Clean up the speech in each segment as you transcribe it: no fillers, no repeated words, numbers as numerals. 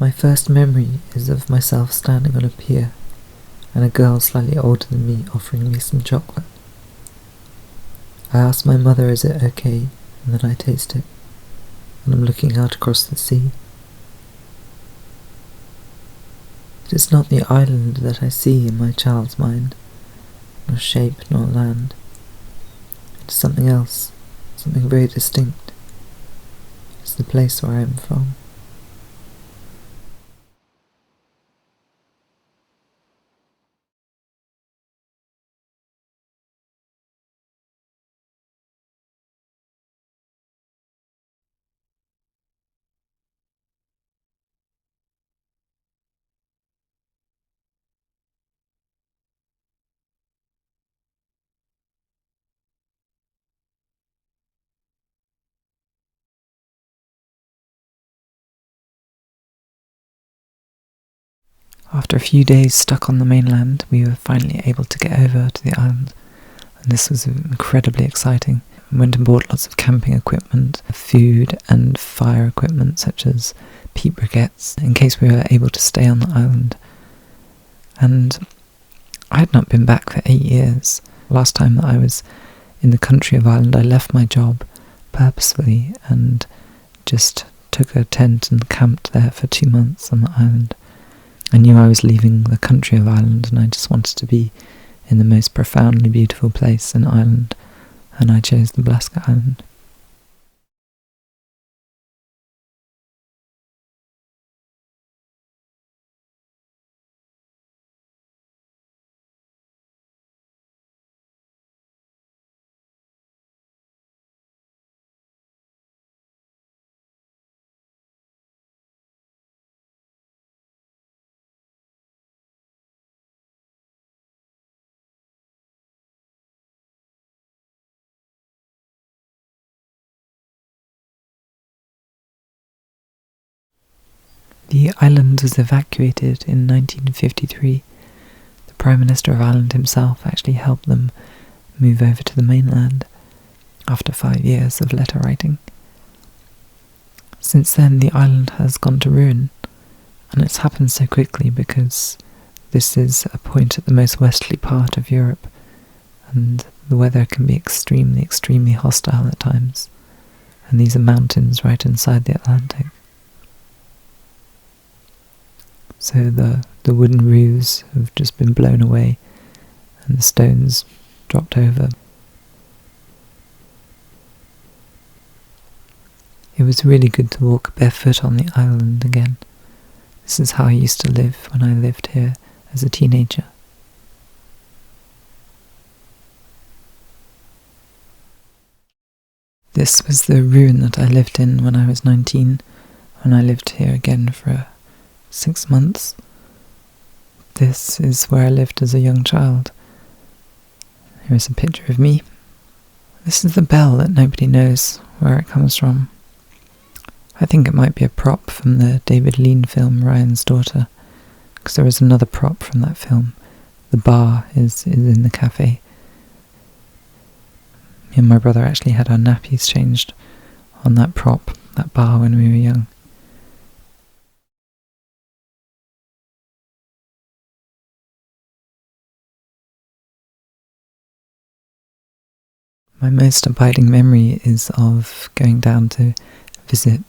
My first memory is of myself standing on a pier and a girl slightly older than me offering me some chocolate. I ask my mother is it okay, and then I taste it, and I'm looking out across the sea. It is not the island that I see in my child's mind, nor shape nor land. It is something else, something very distinct. It is the place where I am from. After a few days stuck on the mainland, we were finally able to get over to the island, and this was incredibly exciting. We went and bought lots of camping equipment, food and fire equipment such as peat briquettes, in case we were able to stay on the island. And I had not been back for 8 years. Last time that I was in the country of Ireland, I left my job purposefully and just took a tent and camped there for 2 months on the island. I knew I was leaving the country of Ireland and I just wanted to be in the most profoundly beautiful place in Ireland, and I chose the Blasket Island. The island was evacuated in 1953. The Prime Minister of Ireland himself actually helped them move over to the mainland after 5 years of letter writing. Since then, the island has gone to ruin, and it's happened so quickly because this is a point at the most westerly part of Europe, and the weather can be extremely, extremely hostile at times, and these are mountains right inside the Atlantic. So the wooden roofs have just been blown away and the stones dropped over. It was really good to walk barefoot on the island again. This is how I used to live when I lived here as a teenager. This was the ruin that I lived in when I was 19, when I lived here again for 6 months. This is where I lived as a young child. Here is a picture of me. This is the bell that nobody knows where it comes from. I think it might be a prop from the David Lean film Ryan's Daughter, because there is another prop from that film. The bar is in the cafe. Me and my brother actually had our nappies changed on that prop, that bar, when we were young. My most abiding memory is of going down to visit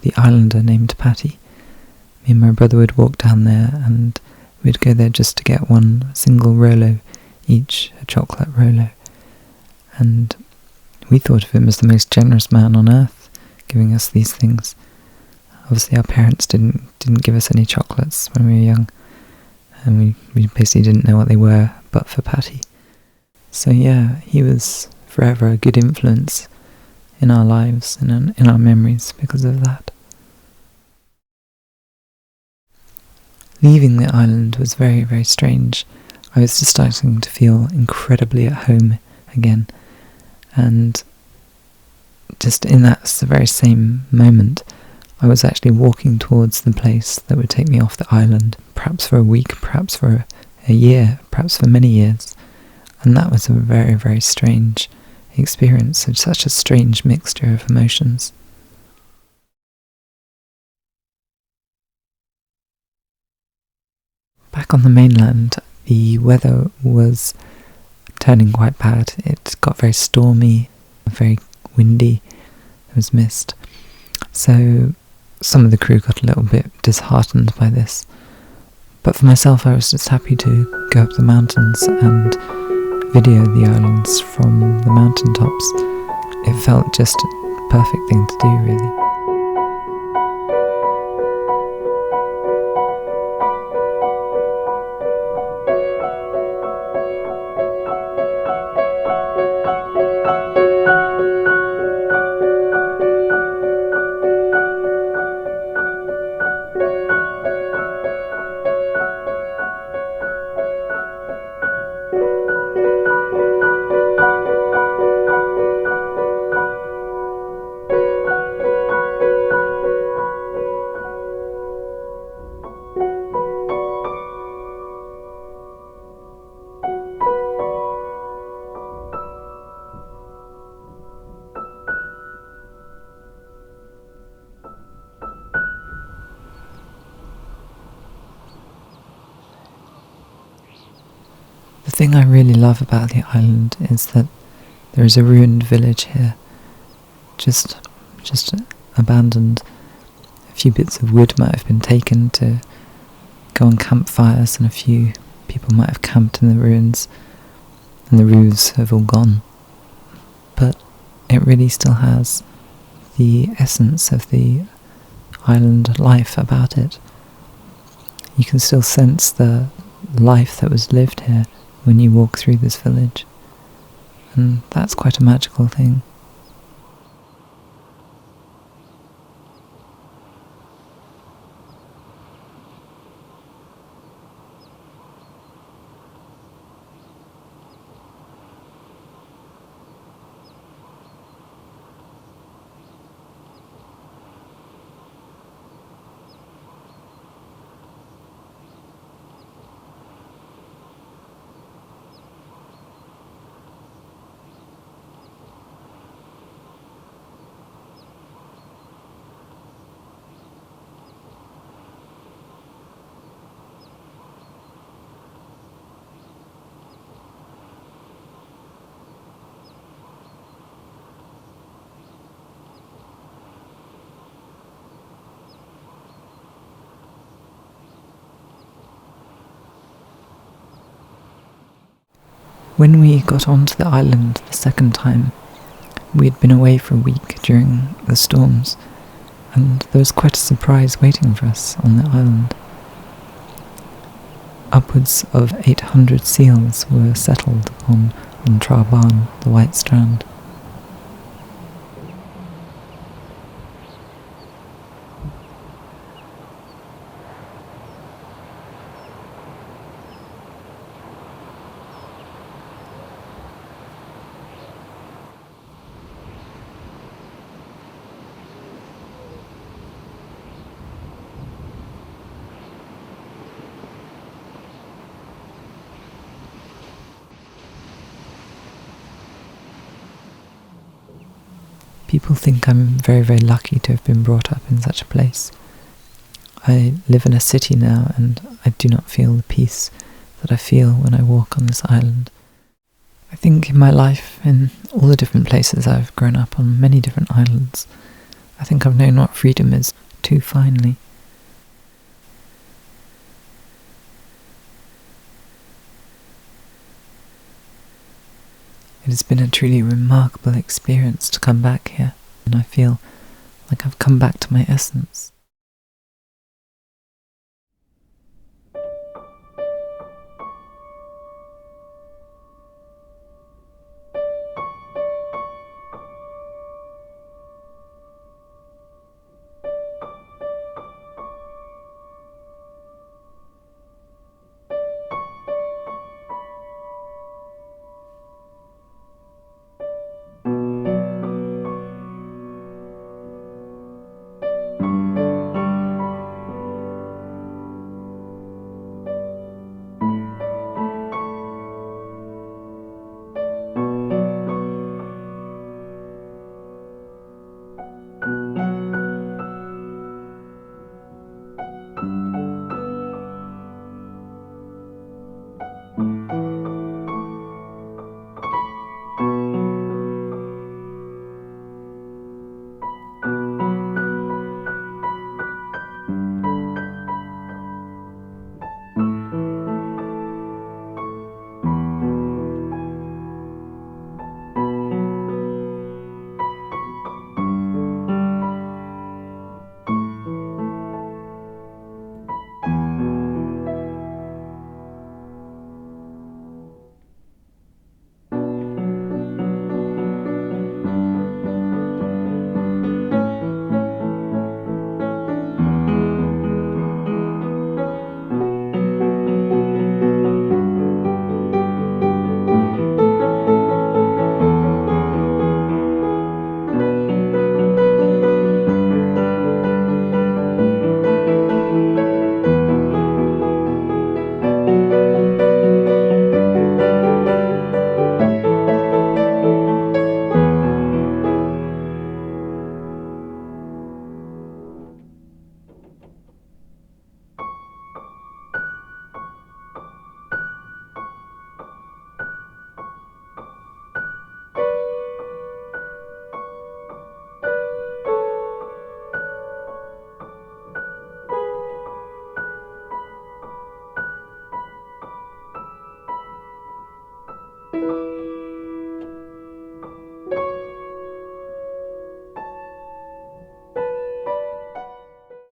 the islander named Patty. Me and my brother would walk down there and we'd go there just to get one single Rolo each, a chocolate Rolo. And we thought of him as the most generous man on earth, giving us these things. Obviously our parents didn't give us any chocolates when we were young, and we basically didn't know what they were but for Patty. So yeah, he was forever a good influence in our lives and in our memories because of that. Leaving the island was very, very strange. I was just starting to feel incredibly at home again, and just in that very same moment I was actually walking towards the place that would take me off the island, perhaps for a week, perhaps for a year, perhaps for many years. And that was a very, very strange experience, such a strange mixture of emotions. Back on the mainland, the weather was turning quite bad. It got very stormy, very windy. There was mist. So some of the crew got a little bit disheartened by this. But for myself, I was just happy to go up the mountains and video the islands from the mountaintops. It felt just a perfect thing to do, really. The thing I really love about the island is that there is a ruined village here, just abandoned. A few bits of wood might have been taken to go on campfires, and a few people might have camped in the ruins, and the roofs have all gone. But it really still has the essence of the island life about it. You can still sense the life that was lived here when you walk through this village, and that's quite a magical thing. When we got onto the island the second time, we had been away for a week during the storms, and there was quite a surprise waiting for us on the island. Upwards of 800 seals were settled on Traban, the White Strand. People think I'm very, very lucky to have been brought up in such a place. I live in a city now, and I do not feel the peace that I feel when I walk on this island. I think in my life, in all the different places I've grown up on, many different islands, I think I've known what freedom is too finely. It has been a truly remarkable experience to come back here, and I feel like I've come back to my essence.